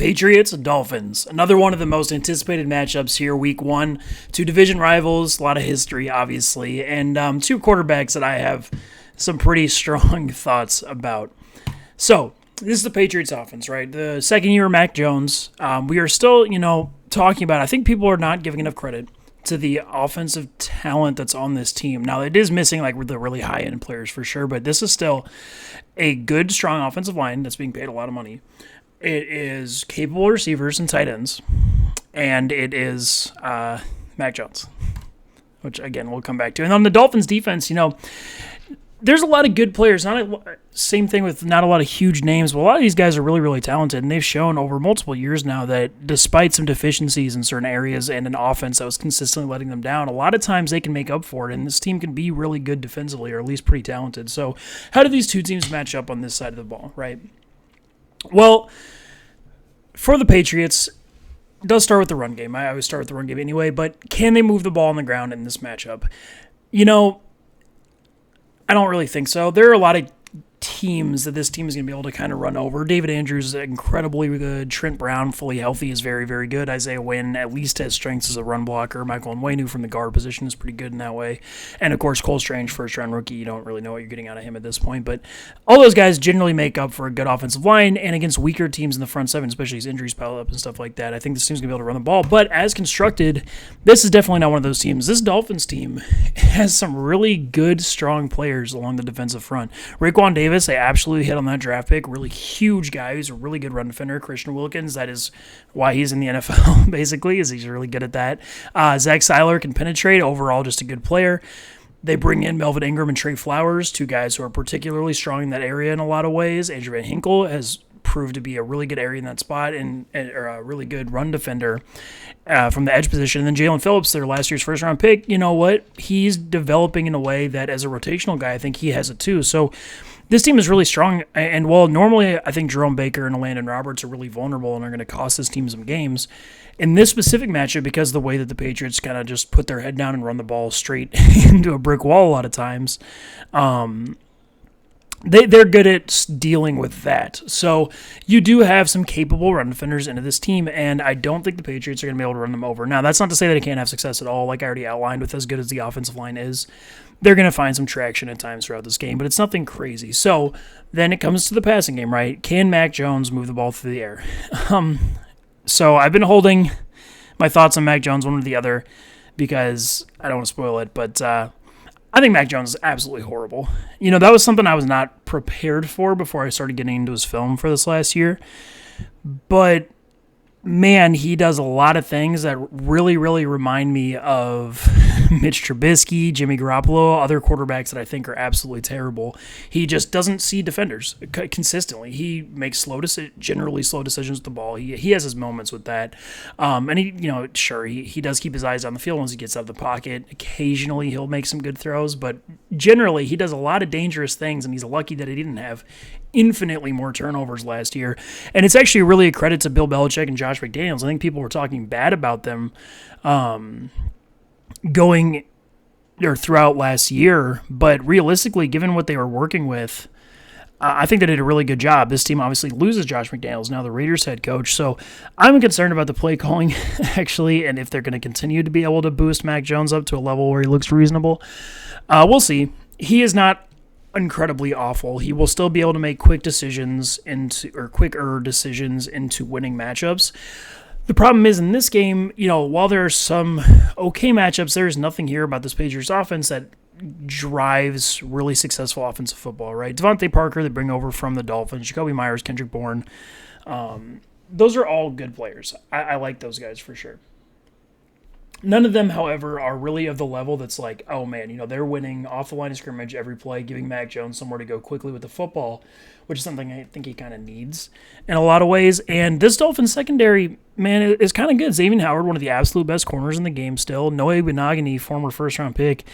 Patriots and Dolphins. Another one of the most anticipated matchups here, week one. Two division rivals, a lot of history, obviously, and two quarterbacks that I have some pretty strong thoughts about. So, this is the Patriots offense, right? The second year of Mac Jones. We are still, talking about, I think people are not giving enough credit to the offensive talent that's on this team. Now, it is missing like the really high-end players for sure, but this is still a good, strong offensive line that's being paid a lot of money. It is capable receivers and tight ends, and it is Mac Jones, which, again, we'll come back to. And on the Dolphins defense, there's a lot of good players. Same thing with not a lot of huge names, but a lot of these guys are really, really talented, and they've shown over multiple years now that despite some deficiencies in certain areas and an offense that was consistently letting them down, a lot of times they can make up for it, and this team can be really good defensively, or at least pretty talented. So how do these two teams match up on this side of the ball, right? Well, for the Patriots, it does start with the run game. I always start with the run game anyway, but can they move the ball on the ground in this matchup? I don't really think so. There are a lot of teams that this team is going to be able to kind of run over. David Andrews is incredibly good. Trent Brown, fully healthy, is very, very good. Isaiah Wynn at least has strengths as a run blocker. Michael Onwenu from the guard position is pretty good in that way. And, of course, Cole Strange, first-round rookie. You don't really know what you're getting out of him at this point. But all those guys generally make up for a good offensive line, and against weaker teams in the front seven, especially as injuries pile up and stuff like that, I think this team's going to be able to run the ball. But as constructed, this is definitely not one of those teams. This Dolphins team has some really good, strong players along the defensive front. Raekwon Davis, they absolutely hit on that draft pick. Really huge guy who's a really good run defender. Christian Wilkins, that is why he's in the NFL, basically, is he's really good at that. Zach Seiler can penetrate. Overall, just a good player. They bring in Melvin Ingram and Trey Flowers, two guys who are particularly strong in that area in a lot of ways. Andrew Van Hinkle has proved to be a really good area in that spot and a really good run defender from the edge position. And then Jalen Phillips, their last year's first-round pick, you know what? He's developing in a way that as a rotational guy, I think he has it too. So this team is really strong, and while normally I think Jerome Baker and Landon Roberts are really vulnerable and are going to cost this team some games, in this specific matchup, because of the way that the Patriots kind of just put their head down and run the ball straight into a brick wall a lot of times, they're good at dealing with that. So you do have some capable run defenders into this team, and I don't think the Patriots are going to be able to run them over. Now, that's not to say that it can't have success at all, like I already outlined, with as good as the offensive line is. They're going to find some traction at times throughout this game, but it's nothing crazy. So then it comes to the passing game, right? Can Mac Jones move the ball through the air? So I've been holding my thoughts on Mac Jones one or the other because I don't want to spoil it, but I think Mac Jones is absolutely horrible. That was something I was not prepared for before I started getting into his film for this last year. But, man, he does a lot of things that really, really remind me of Mitch Trubisky, Jimmy Garoppolo, other quarterbacks that I think are absolutely terrible. He just doesn't see defenders consistently. He makes generally slow decisions with the ball. He has his moments with that. And he does keep his eyes on the field once he gets out of the pocket. Occasionally he'll make some good throws, but generally he does a lot of dangerous things, and he's lucky that he didn't have infinitely more turnovers last year. And it's actually really a credit to Bill Belichick and Josh McDaniels. I think people were talking bad about them going or throughout last year, but realistically, given what they were working with, I think they did a really good job. This team obviously loses Josh McDaniels, now the Raiders head coach, so I'm concerned about the play calling, actually, and if they're going to continue to be able to boost Mac Jones up to a level where he looks reasonable. We'll see. He is not incredibly awful. He will still be able to make quicker decisions into winning matchups. The problem is in this game, while there are some okay matchups, there is nothing here about this Patriots offense that drives really successful offensive football, right? Devontae Parker, they bring over from the Dolphins, Jacoby Myers, Kendrick Bourne. Those are all good players. I like those guys for sure. None of them, however, are really of the level that's like, oh man, they're winning off the line of scrimmage every play, giving Mac Jones somewhere to go quickly with the football, which is something I think he kind of needs in a lot of ways. And this Dolphins secondary, man, is kind of good. Xavier Howard, one of the absolute best corners in the game still. Noah Benogany, former first-round pick.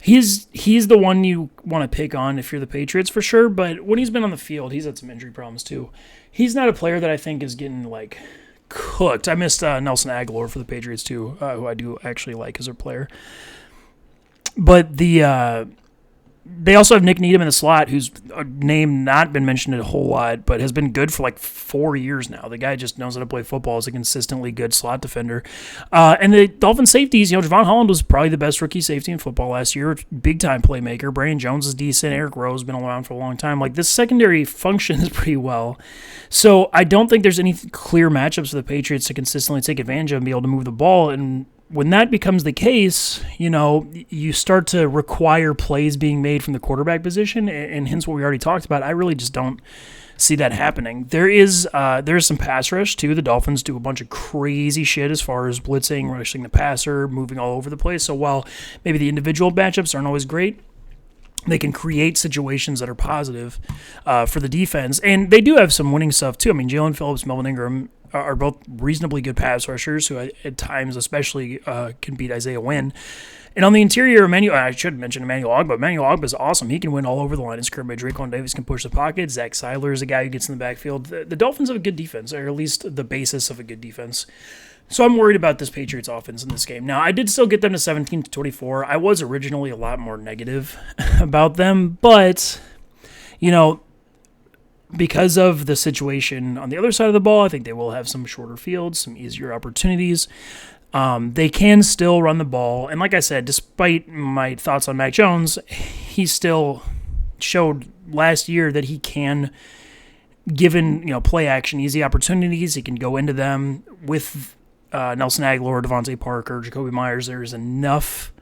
He's the one you want to pick on if you're the Patriots for sure, but when he's been on the field, he's had some injury problems too. He's not a player that I think is getting, cooked. I missed Nelson Aguilar for the Patriots too, who I do actually like as a player. But the They also have Nick Needham in the slot, whose name not been mentioned a whole lot, but has been good for like 4 years now. The guy just knows how to play football as a consistently good slot defender. And the Dolphin safeties, Javon Holland was probably the best rookie safety in football last year. Big-time playmaker. Brandon Jones is decent. Eric Rowe has been around for a long time. Like, this secondary functions pretty well. So I don't think there's any clear matchups for the Patriots to consistently take advantage of and be able to move the ball. And when that becomes the case, you start to require plays being made from the quarterback position, and hence what we already talked about. I really just don't see that happening. There's some pass rush, too. The Dolphins do a bunch of crazy shit as far as blitzing, rushing the passer, moving all over the place. So while maybe the individual matchups aren't always great, they can create situations that are positive for the defense. And they do have some winning stuff, too. I mean, Jalen Phillips, Melvin Ingram are both reasonably good pass rushers who at times especially can beat Isaiah Wynn. And on the interior, I should mention Emmanuel Ogbah. Emmanuel Ogbah is awesome. He can win all over the line of scrimmage. Raekwon Davis can push the pocket. Zach Seiler is a guy who gets in the backfield. The Dolphins have a good defense, or at least the basis of a good defense. So I'm worried about this Patriots offense in this game. Now, I did still get them to 17-24. I was originally a lot more negative about them, but, because of the situation on the other side of the ball, I think they will have some shorter fields, some easier opportunities. They can still run the ball. And like I said, despite my thoughts on Mac Jones, he still showed last year that he can, given play action, easy opportunities, he can go into them with Nelson Aguilar, Devontae Parker, Jacoby Myers. There's enough.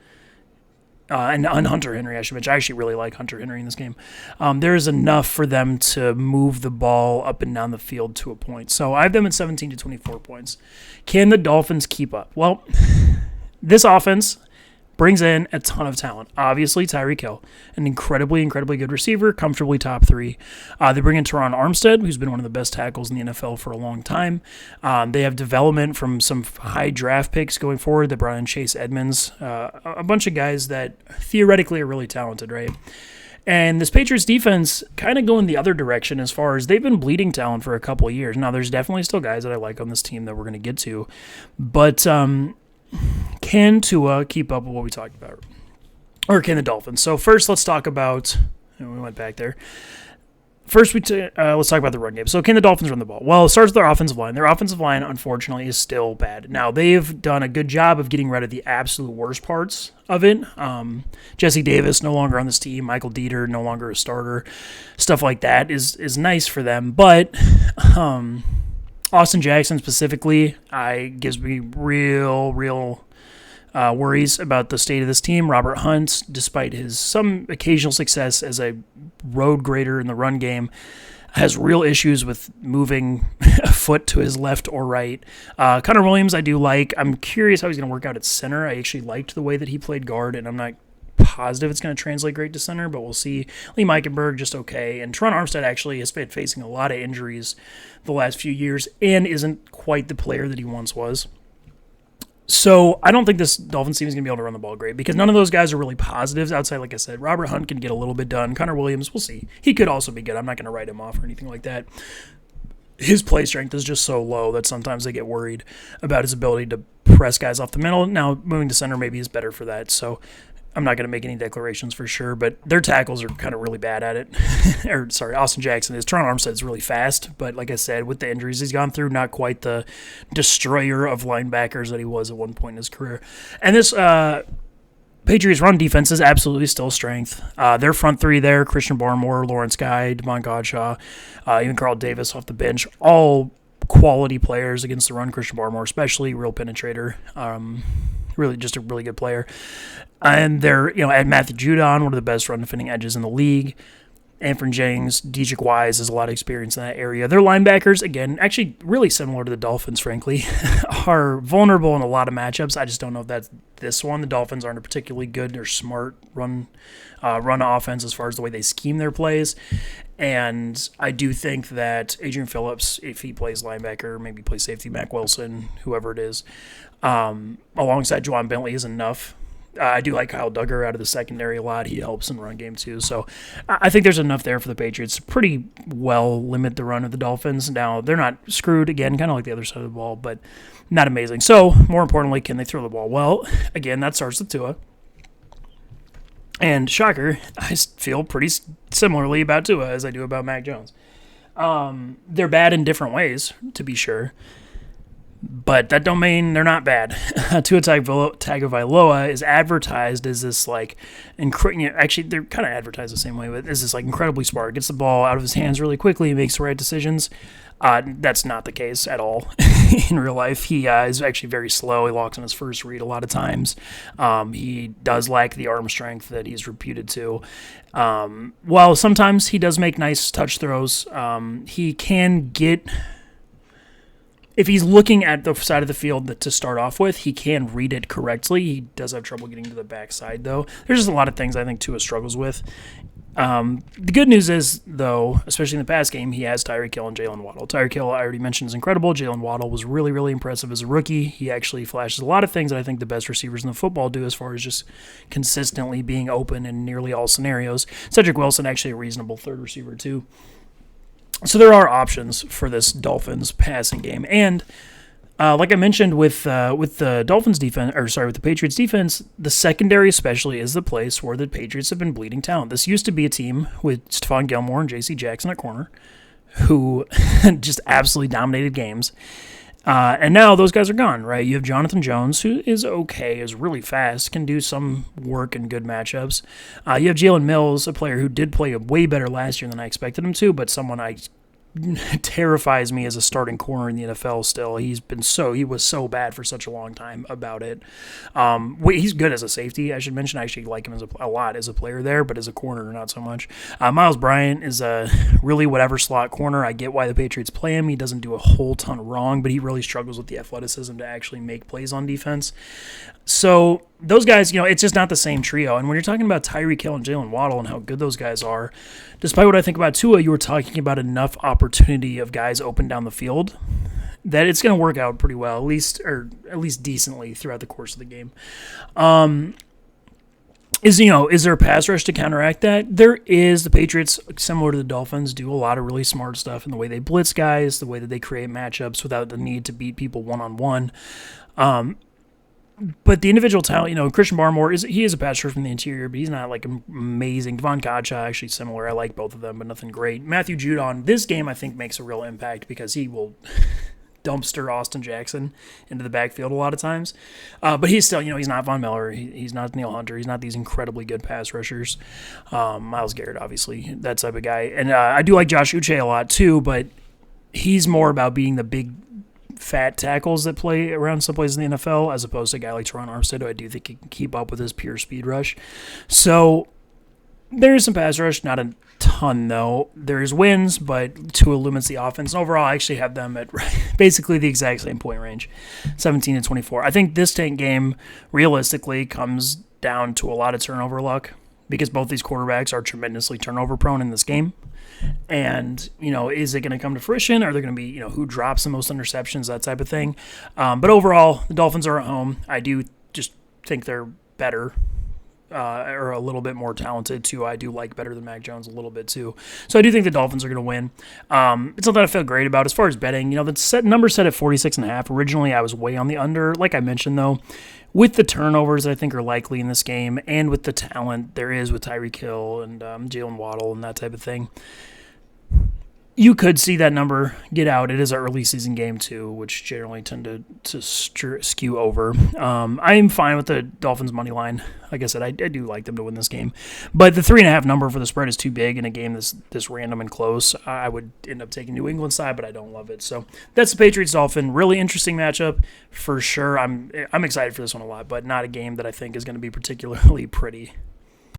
And Hunter Henry, I should mention. I actually really like Hunter Henry in this game. There is enough for them to move the ball up and down the field to a point. So I have them at 17-24 points. Can the Dolphins keep up? Well, this offense brings in a ton of talent. Obviously, Tyreek Hill, an incredibly, incredibly good receiver, comfortably top 3. They bring in Teron Armstead, who's been one of the best tackles in the NFL for a long time. They have development from some high draft picks going forward. They brought in Chase Edmonds, a bunch of guys that theoretically are really talented, right? And this Patriots defense kind of going the other direction as far as they've been bleeding talent for a couple of years. Now, there's definitely still guys that I like on this team that we're going to get to, but can Tua keep up with what we talked about? Or can the Dolphins? So first, let's talk about – we went back there. First, let's talk about the run game. So can the Dolphins run the ball? Well, it starts with their offensive line. Their offensive line, unfortunately, is still bad. Now, they've done a good job of getting rid of the absolute worst parts of it. Jesse Davis no longer on this team. Michael Dieter no longer a starter. Stuff like that is nice for them. But Austin Jackson specifically gives me real worries about the state of this team. Robert Hunt, despite some occasional success as a road grader in the run game, has real issues with moving a foot to his left or right. Connor Williams I do like. I'm curious how he's going to work out at center. I actually liked the way that he played guard, and I'm not positive it's going to translate great to center, but we'll see. Lee Meikenberg, just okay. And Teron Armstead actually has been facing a lot of injuries the last few years and isn't quite the player that he once was. So I don't think this Dolphins team is going to be able to run the ball great because none of those guys are really positives outside, like I said. Robert Hunt can get a little bit done. Connor Williams, we'll see. He could also be good. I'm not going to write him off or anything like that. His play strength is just so low that sometimes I get worried about his ability to press guys off the middle. Now, moving to center maybe is better for that, so I'm not going to make any declarations for sure, but their tackles are kind of really bad at it. Austin Jackson is. Teron Armstead's really fast, but like I said, with the injuries he's gone through, not quite the destroyer of linebackers that he was at one point in his career. And this Patriots run defense is absolutely still a strength. Their front three there, Christian Barmore, Lawrence Guy, Devon Godshaw, even Carl Davis off the bench, all quality players against the run. Christian Barmore especially, real penetrator. Really just a really good player. And they're, at Matthew Judon, one of the best run defending edges in the league. Anthony Jennings, Dejic Wise has a lot of experience in that area. Their linebackers, again, actually really similar to the Dolphins, frankly, are vulnerable in a lot of matchups. I just don't know if that's this one. The Dolphins aren't a particularly good or smart run offense as far as the way they scheme their plays. And I do think that Adrian Phillips, if he plays linebacker, maybe plays safety, Mac Wilson, whoever it is, alongside Juwan Bentley is enough. I do like Kyle Duggar out of the secondary a lot. He helps in the run game too. So I think there's enough there for the Patriots to pretty well limit the run of the Dolphins. Now, they're not screwed, again, kind of like the other side of the ball, but not amazing. So, more importantly, can they throw the ball? Well, again, that starts with Tua. And shocker, I feel pretty similarly about Tua as I do about Mac Jones. They're bad in different ways, to be sure, but that don't mean they're not bad. Tua Tagovailoa is advertised as this actually they're kind of advertised the same way, but is this incredibly smart, gets the ball out of his hands really quickly, makes the right decisions. That's not the case at all in real life. He is actually very slow. He locks on his first read a lot of times. He does lack the arm strength that he's reputed to. While sometimes he does make nice touch throws, he can get... If he's looking at the side of the field to start off with, he can read it correctly. He does have trouble getting to the backside, though. There's just a lot of things I think Tua struggles with. The good news is, though, especially in the past game, he has Tyreek Hill and Jalen Waddle. Tyreek Hill, I already mentioned, is incredible. Jalen Waddle was really, really impressive as a rookie. He actually flashes a lot of things that I think the best receivers in the football do as far as just consistently being open in nearly all scenarios. Cedric Wilson, actually a reasonable third receiver, too. So there are options for this Dolphins passing game. And like I mentioned with the Dolphins defense, with the Patriots defense, the secondary especially is the place where the Patriots have been bleeding talent. This used to be a team with Stephon Gilmore and J.C. Jackson at corner, who just absolutely dominated games. And now those guys are gone, right? You have Jonathan Jones, who is okay, is really fast, can do some work in good matchups. You have Jalen Mills, a player who did play way better last year than I expected him to, but someone terrifies me as a starting corner in the NFL still. He was so bad for such a long time about it. He's good as a safety, I should mention. I actually like him a lot as a player there, but as a corner, not so much. Miles Bryant is a really whatever slot corner. I get why the Patriots play him. He doesn't do a whole ton wrong, but he really struggles with the athleticism to actually make plays on defense. So those guys, it's just not the same trio. And when you're talking about Tyreek Hill and Jalen Waddle and how good those guys are, despite what I think about Tua, you were talking about enough opportunity of guys open down the field that it's going to work out pretty well, at least decently throughout the course of the game. Is there a pass rush to counteract that? There is. The Patriots, similar to the Dolphins, do a lot of really smart stuff in the way they blitz guys, the way that they create matchups without the need to beat people one-on-one. But the individual talent, Christian Barmore, he is a pass rusher from the interior, but he's not amazing. Devon Godchaux, actually similar. I like both of them, but nothing great. Matthew Judon, this game I think makes a real impact because he will dumpster Austin Jackson into the backfield a lot of times. But he's still, he's not Von Miller. He's not Neil Hunter. He's not these incredibly good pass rushers. Myles Garrett, obviously, that type of guy. And I do like Josh Uche a lot too, but he's more about being the big fat tackles that play around some places in the NFL, as opposed to a guy like Teron Armstead, who I do think he can keep up with his pure speed rush. So there is some pass rush, not a ton though. There's wins, but Tua limits the offense. And overall, I actually have them at basically the exact same point range, 17-24. I think this tank game realistically comes down to a lot of turnover luck because both these quarterbacks are tremendously turnover prone in this game. And, is it going to come to fruition? Are there going to be, who drops the most interceptions, that type of thing? But overall, the Dolphins are at home. I do just think they're better or a little bit more talented, too. I do like better than Mac Jones a little bit, too. So I do think the Dolphins are going to win. It's something I feel great about. As far as betting, the number set at 46.5. Originally, I was way on the under. Like I mentioned, though, with the turnovers I think are likely in this game and with the talent there is with Tyreek Hill and Jalen Waddle and that type of thing, you could see that number get out. It is an early season game too, which generally tend to skew over. I am fine with the Dolphins money line. Like I said, I do like them to win this game, but the 3.5 number for the spread is too big in a game this random and close. I would end up taking New England side, but I don't love it. So that's the Patriots Dolphin. Really interesting matchup for sure. I'm excited for this one a lot, but not a game that I think is going to be particularly pretty.